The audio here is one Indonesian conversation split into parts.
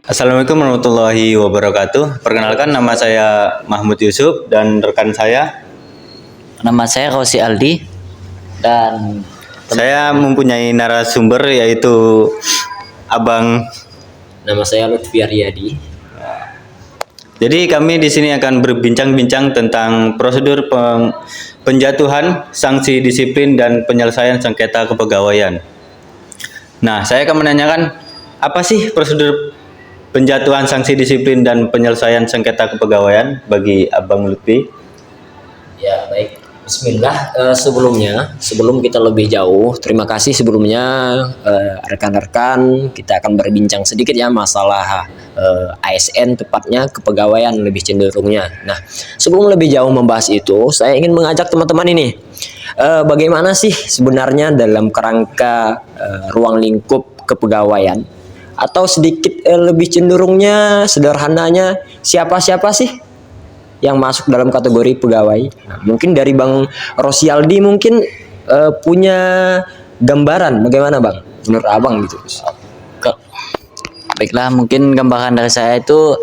Assalamualaikum warahmatullahi wabarakatuh. Perkenalkan, nama saya Mahmud Yusuf dan rekan saya. Nama saya Rosi Aldi dan Saya mempunyai narasumber yaitu Abang. Nama saya Lutfi Aryadi. Jadi kami di sini akan berbincang-bincang tentang prosedur penjatuhan sanksi disiplin dan penyelesaian sengketa kepegawaian. Nah, saya akan menanyakan apa sih prosedur penjatuhan sanksi disiplin dan penyelesaian sengketa kepegawaian bagi Abang Lutfi? Ya, baik. Bismillah. Sebelum kita lebih jauh, terima kasih sebelumnya rekan-rekan. Kita akan berbincang sedikit ya masalah ASN, tepatnya kepegawaian lebih cenderungnya. Nah, sebelum lebih jauh membahas itu, saya ingin mengajak teman-teman ini, bagaimana sih sebenarnya dalam kerangka ruang lingkup kepegawaian, atau sedikit lebih cenderungnya, sederhananya, siapa-siapa sih yang masuk dalam kategori pegawai? Nah, mungkin dari Bang Rosialdi mungkin punya gambaran bagaimana Bang, menurut Abang gitu. baiklah, mungkin gambaran dari saya itu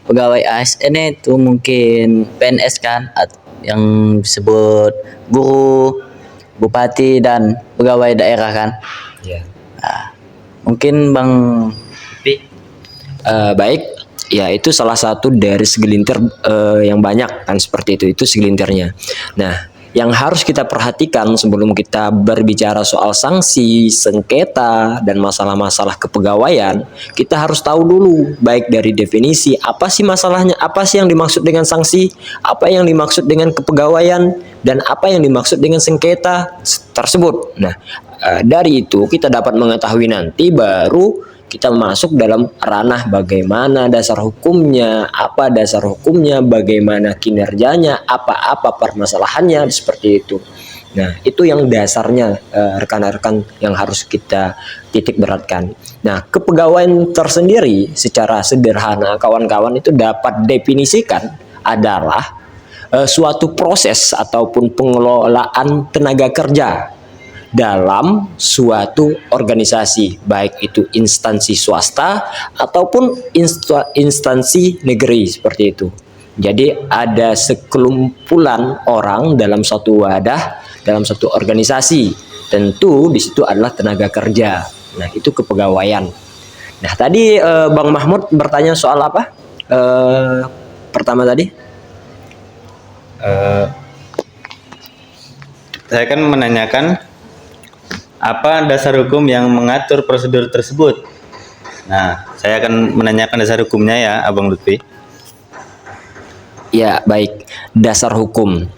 pegawai ASN itu mungkin PNS kan, yang disebut guru, bupati dan pegawai daerah kan. Ya. Mungkin Bang Lutfi. Baik, ya itu salah satu dari segelintir yang banyak kan, seperti itu segelintirnya. Nah, yang harus kita perhatikan sebelum kita berbicara soal sanksi, sengketa, dan masalah-masalah kepegawaian, kita harus tahu dulu baik dari definisi apa sih masalahnya, apa sih yang dimaksud dengan sanksi, apa yang dimaksud dengan kepegawaian, dan apa yang dimaksud dengan sengketa tersebut. Nah, dari itu kita dapat mengetahui nanti baru kita masuk dalam ranah bagaimana dasar hukumnya, apa dasar hukumnya, bagaimana kinerjanya, apa-apa permasalahannya, seperti itu. Nah, itu yang dasarnya rekan-rekan yang harus kita titik beratkan. Nah, kepegawaian tersendiri secara sederhana kawan-kawan itu dapat definisikan adalah suatu proses ataupun pengelolaan tenaga kerja dalam suatu organisasi, baik itu instansi swasta ataupun instansi negeri, seperti itu. Jadi ada sekelumpulan orang dalam satu wadah, dalam satu organisasi. Tentu di situ adalah tenaga kerja. Nah, itu kepegawaian. Nah, tadi Bang Mahmud bertanya soal apa? Pertama tadi? Saya akan menanyakan apa dasar hukum yang mengatur prosedur tersebut. Nah, saya akan menanyakan dasar hukumnya ya, Abang Lutfi. Ya, baik. Dasar hukum.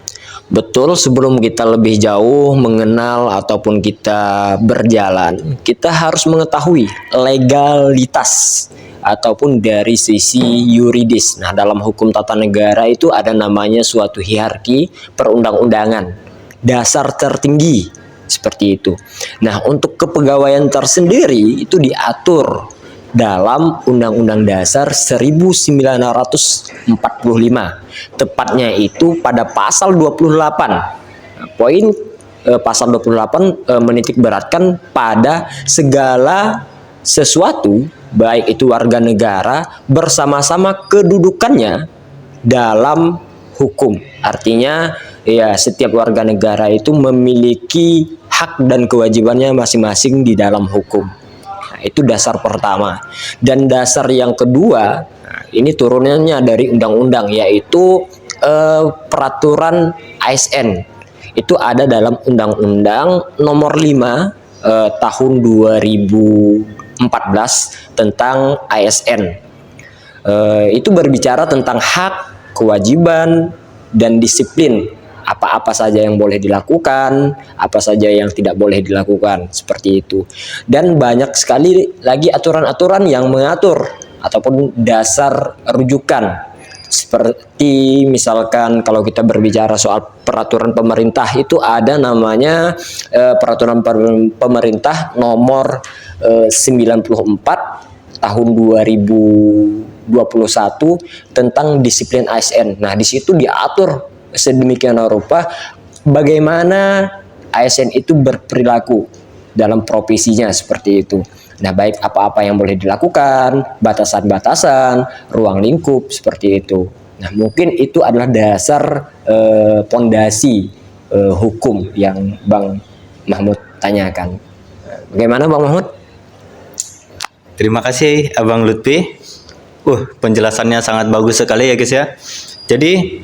Betul, sebelum kita lebih jauh mengenal ataupun kita berjalan, kita harus mengetahui legalitas ataupun dari sisi yuridis. Nah, dalam hukum tata negara itu ada namanya suatu hierarki perundang-undangan, dasar tertinggi, seperti itu. Nah, untuk kepegawaian tersendiri itu diatur dalam Undang-Undang Dasar 1945. Tepatnya itu pada pasal 28. Poin pasal 28 menitik beratkan pada segala sesuatu, baik itu warga negara bersama-sama kedudukannya dalam hukum. Artinya ya, setiap warga negara itu memiliki hak dan kewajibannya masing-masing di dalam hukum. Nah, itu dasar pertama. Dan dasar yang kedua, nah, ini turunannya dari undang-undang, yaitu peraturan ASN. Itu ada dalam Undang-Undang Nomor 5 tahun 2014 tentang ASN. Itu berbicara tentang hak, kewajiban, dan disiplin. Apa-apa saja yang boleh dilakukan, apa saja yang tidak boleh dilakukan, seperti itu. Dan banyak sekali lagi aturan-aturan yang mengatur ataupun dasar rujukan. Seperti misalkan kalau kita berbicara soal peraturan pemerintah, itu ada namanya peraturan pemerintah nomor 94 tahun 2021 tentang disiplin ASN. Nah, di situ diatur sedemikian rupa bagaimana ASN itu berperilaku dalam profesinya, seperti itu. Nah, baik apa-apa yang boleh dilakukan, batasan-batasan, ruang lingkup seperti itu. Nah, mungkin itu adalah dasar pondasi hukum yang Bang Mahmud tanyakan. Bagaimana Bang Mahmud? Terima kasih Abang Lutfi. Penjelasannya sangat bagus sekali ya guys ya. Jadi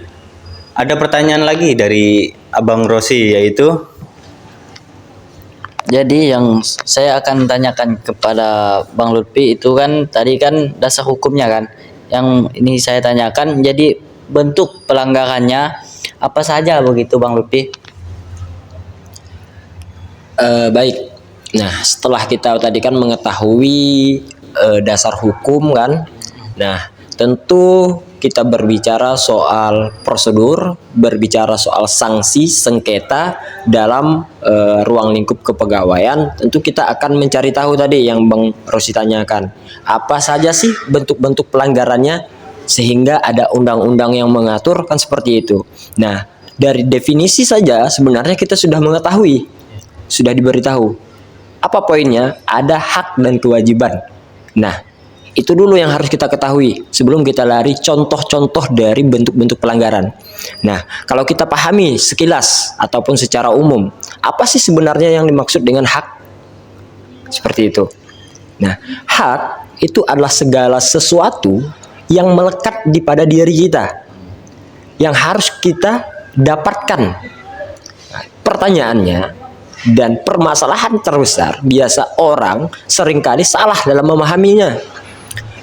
ada pertanyaan lagi dari Abang Rosi, yaitu Jadi yang saya akan tanyakan kepada Bang Lutfi itu kan tadi kan dasar hukumnya kan. Yang ini saya tanyakan jadi bentuk pelanggarannya apa saja begitu Bang Lutfi? Baik. Nah, setelah kita tadi kan mengetahui dasar hukum kan. Nah, tentu kita berbicara soal prosedur, berbicara soal sanksi sengketa dalam ruang lingkup kepegawaian. Tentu kita akan mencari tahu tadi yang Bang Rosi tanyakan. Apa saja sih bentuk-bentuk pelanggarannya sehingga ada undang-undang yang mengatur kan seperti itu. Nah, dari definisi saja sebenarnya kita sudah mengetahui, sudah diberitahu. Apa poinnya? Ada hak dan kewajiban. Nah, itu dulu yang harus kita ketahui sebelum kita lari contoh-contoh dari bentuk-bentuk pelanggaran. Nah, kalau kita pahami sekilas ataupun secara umum, apa sih sebenarnya yang dimaksud dengan hak? Seperti itu. Nah, hak itu adalah segala sesuatu yang melekat di pada diri kita, yang harus kita dapatkan. Nah, pertanyaannya, dan permasalahan terbesar biasa orang seringkali salah dalam memahaminya.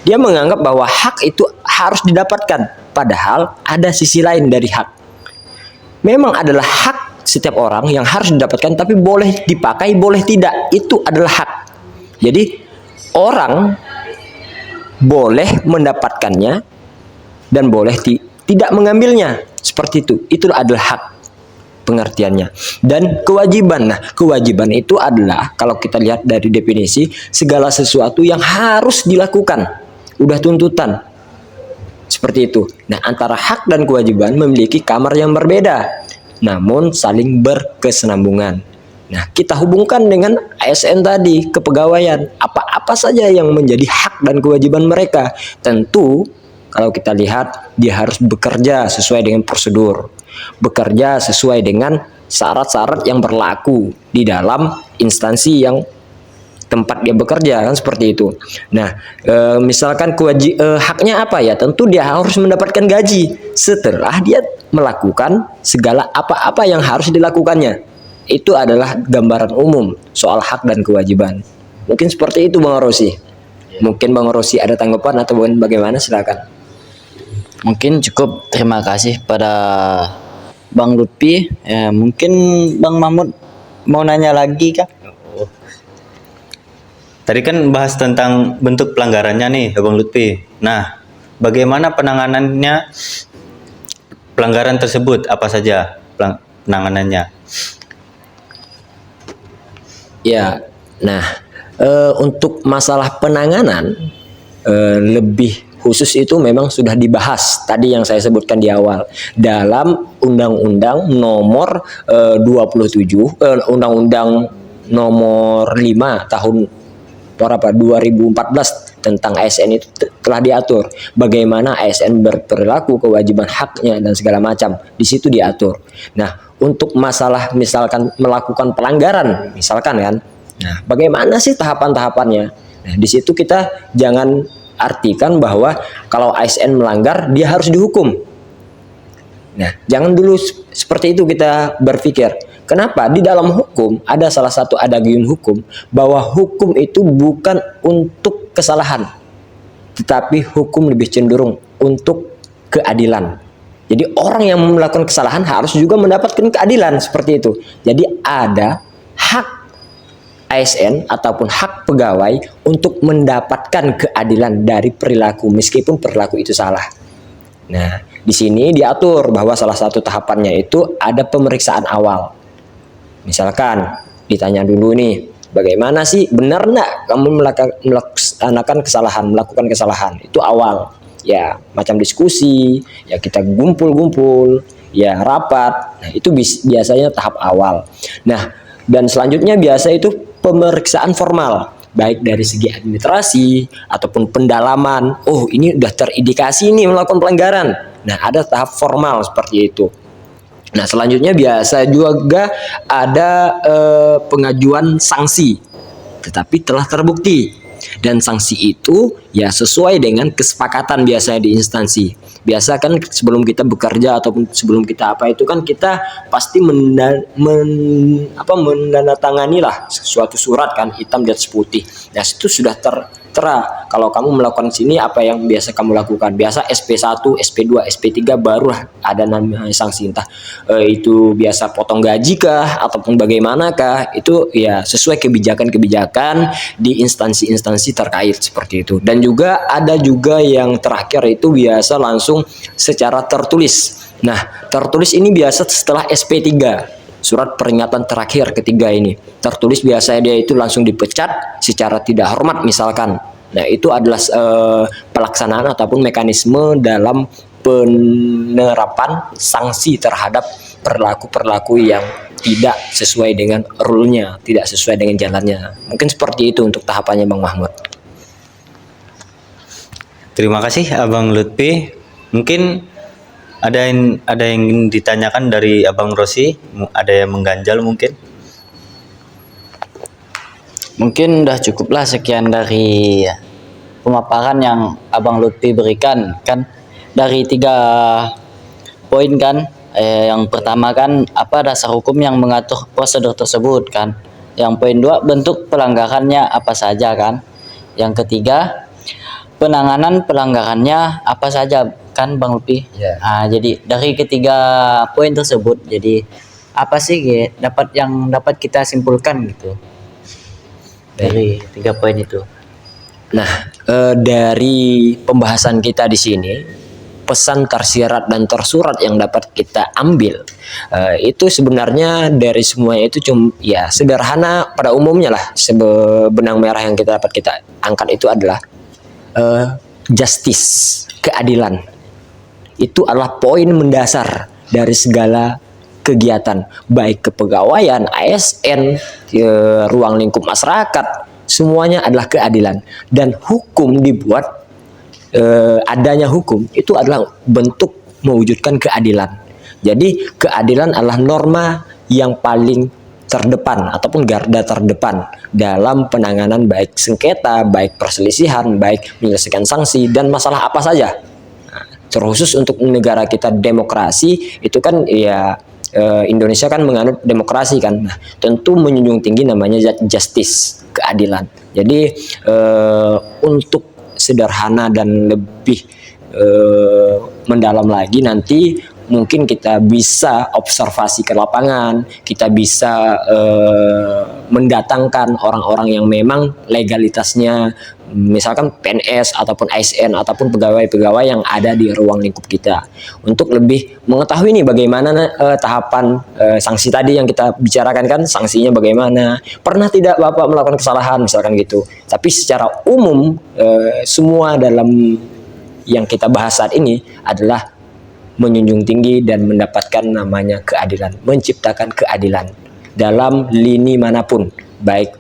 Dia menganggap bahwa hak itu harus didapatkan, padahal ada sisi lain dari hak. Memang adalah hak setiap orang yang harus didapatkan, tapi boleh dipakai, boleh tidak. Itu adalah hak. Jadi orang boleh mendapatkannya dan boleh tidak mengambilnya. Seperti itu. Itu adalah hak pengertiannya. Dan kewajiban. Nah, kewajiban itu adalah kalau kita lihat dari definisi segala sesuatu yang harus dilakukan. Udah tuntutan. Seperti itu. Nah, antara hak dan kewajiban memiliki kamar yang berbeda, namun saling berkesinambungan. Nah, kita hubungkan dengan ASN tadi, kepegawaian. Apa-apa saja yang menjadi hak dan kewajiban mereka. Tentu kalau kita lihat dia harus bekerja sesuai dengan prosedur, bekerja sesuai dengan syarat-syarat yang berlaku di dalam instansi yang tempat dia bekerja kan seperti itu. Nah, misalkan haknya apa ya? Tentu dia harus mendapatkan gaji setelah dia melakukan segala apa-apa yang harus dilakukannya. Itu adalah gambaran umum soal hak dan kewajiban. Mungkin seperti itu Bang Rosi. Mungkin Bang Rosi ada tanggapan atau bagaimana, silakan. Mungkin cukup, terima kasih pada Bang Lutfi. Mungkin Bang Mahmud mau nanya lagi kah? tadi kan bahas tentang bentuk pelanggarannya nih Abang Lutfi. Nah, bagaimana penanganannya pelanggaran tersebut, apa saja penanganannya? Ya, nah untuk masalah penanganan lebih khusus itu memang sudah dibahas tadi yang saya sebutkan di awal dalam Undang-Undang Nomor 27, Undang-Undang Nomor 5 tahun 2014 tentang ASN itu telah diatur bagaimana ASN berperilaku, kewajiban haknya dan segala macam di situ diatur. Nah, untuk masalah misalkan melakukan pelanggaran misalkan kan, nah bagaimana sih tahapan-tahapannya? Nah, di situ kita jangan artikan bahwa kalau ASN melanggar dia harus dihukum. Nah, jangan dulu seperti itu kita berpikir. Kenapa? Di dalam hukum ada salah satu adagium hukum bahwa hukum itu bukan untuk kesalahan, tetapi hukum lebih cenderung untuk keadilan. Jadi orang yang melakukan kesalahan harus juga mendapatkan keadilan seperti itu. Jadi ada hak ASN ataupun hak pegawai untuk mendapatkan keadilan dari perilaku meskipun perilaku itu salah. Nah, di sini diatur bahwa salah satu tahapannya itu ada pemeriksaan awal. Misalkan ditanya dulu nih, bagaimana sih benar enggak kamu melakukan kesalahan, itu awal. Ya, macam diskusi, ya kita gumpul-gumpul, ya rapat. Nah, itu biasanya tahap awal. Nah, dan selanjutnya biasa itu pemeriksaan formal. baik dari segi administrasi ataupun pendalaman. Oh, ini udah terindikasi nih melakukan pelanggaran. Nah, ada tahap formal seperti itu. Nah, selanjutnya biasa juga ada pengajuan sanksi, tetapi telah terbukti. Dan sanksi itu ya sesuai dengan kesepakatan biasanya di instansi. Biasa kan sebelum kita bekerja ataupun sebelum kita apa itu kan kita pasti menandatangani lah suatu surat kan, hitam di atas putih. Nah, itu sudah tertera kalau kamu melakukan sini apa yang biasa kamu lakukan. Biasa SP1, SP2, SP3 baru ada namanya sanksi, entah itu biasa potong gaji kah ataupun bagaimanakah, itu ya sesuai kebijakan-kebijakan di instansi-instansi terkait seperti itu. Dan juga ada juga yang terakhir itu biasa langsung secara tertulis. Nah, tertulis ini biasa setelah SP3, surat peringatan terakhir ketiga ini tertulis, biasanya dia itu langsung dipecat secara tidak hormat misalkan. Nah, itu adalah pelaksanaan ataupun mekanisme dalam penerapan sanksi terhadap perilaku-perilaku yang tidak sesuai dengan rule-nya, tidak sesuai dengan jalannya. Mungkin seperti itu untuk tahapannya Bang Mahmud. Terima kasih Abang Lutfi. Mungkin ada yang ingin ditanyakan dari Abang Rosi, ada yang mengganjal mungkin. Mungkin udah cukuplah sekian dari pemaparan yang Abang Lutfi berikan kan, dari 3 poin kan. Yang pertama kan apa dasar hukum yang mengatur prosedur tersebut kan. Yang poin 2 bentuk pelanggarannya apa saja kan. Yang ketiga penanganan pelanggarannya apa saja kan Bang Lutfi. Nah, jadi dari ketiga poin tersebut, jadi apa sih yang dapat kita simpulkan gitu dari 3 poin itu. Nah, dari pembahasan kita di sini, pesan tersirat dan tersurat yang dapat kita ambil itu sebenarnya dari semuanya itu cuma ya sederhana pada umumnya lah. Benang merah yang kita dapat kita angkat itu adalah justice, keadilan. Itu adalah poin mendasar dari segala kegiatan, baik kepegawaian, ASN, ruang lingkup masyarakat, semuanya adalah keadilan. Dan hukum dibuat, adanya hukum itu adalah bentuk mewujudkan keadilan. Jadi keadilan adalah norma yang paling terdepan ataupun garda terdepan dalam penanganan baik sengketa, baik perselisihan, baik menyelesaikan sanksi dan masalah apa saja. Nah, terkhusus untuk negara kita demokrasi itu kan ya Indonesia kan menganut demokrasi kan. Nah, tentu menjunjung tinggi namanya justice, keadilan. Jadi untuk sederhana dan lebih mendalam lagi nanti mungkin kita bisa observasi ke lapangan, kita bisa mendatangkan orang-orang yang memang legalitasnya misalkan PNS ataupun ASN ataupun pegawai-pegawai yang ada di ruang lingkup kita untuk lebih mengetahui nih bagaimana tahapan sanksi tadi yang kita bicarakan kan, sanksinya bagaimana, pernah tidak Bapak melakukan kesalahan misalkan gitu. Tapi secara umum semua dalam yang kita bahas saat ini adalah menjunjung tinggi dan mendapatkan namanya keadilan, menciptakan keadilan dalam lini manapun, baik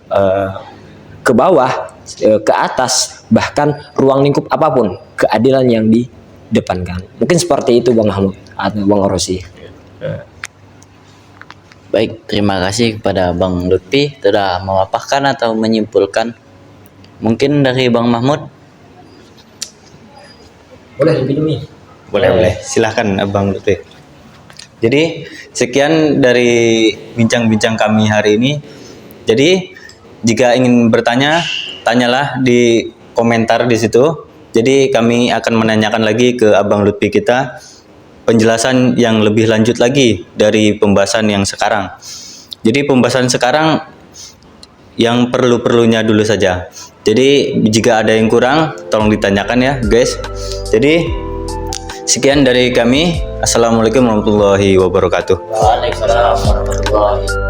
ke bawah, ke atas, bahkan ruang lingkup apapun, keadilan yang didepankan. Mungkin seperti itu Bang Mahmud atau Bang Rosi. Baik, terima kasih kepada Bang Lutfi telah memaparkan atau menyimpulkan. Mungkin dari Bang Mahmud. Boleh lebih demi. Boleh. Silahkan Abang Lutfi. Jadi sekian dari bincang-bincang kami hari ini. Jadi jika ingin bertanya, tanyalah di komentar di situ. Jadi kami akan menanyakan lagi ke Abang Lutfi kita penjelasan yang lebih lanjut lagi dari pembahasan yang sekarang. Jadi pembahasan sekarang yang perlu-perlunya dulu saja. Jadi jika ada yang kurang tolong ditanyakan ya guys. Jadi sekian dari kami. Assalamualaikum warahmatullahi wabarakatuh. Waalaikumsalam warahmatullahi wabarakatuh.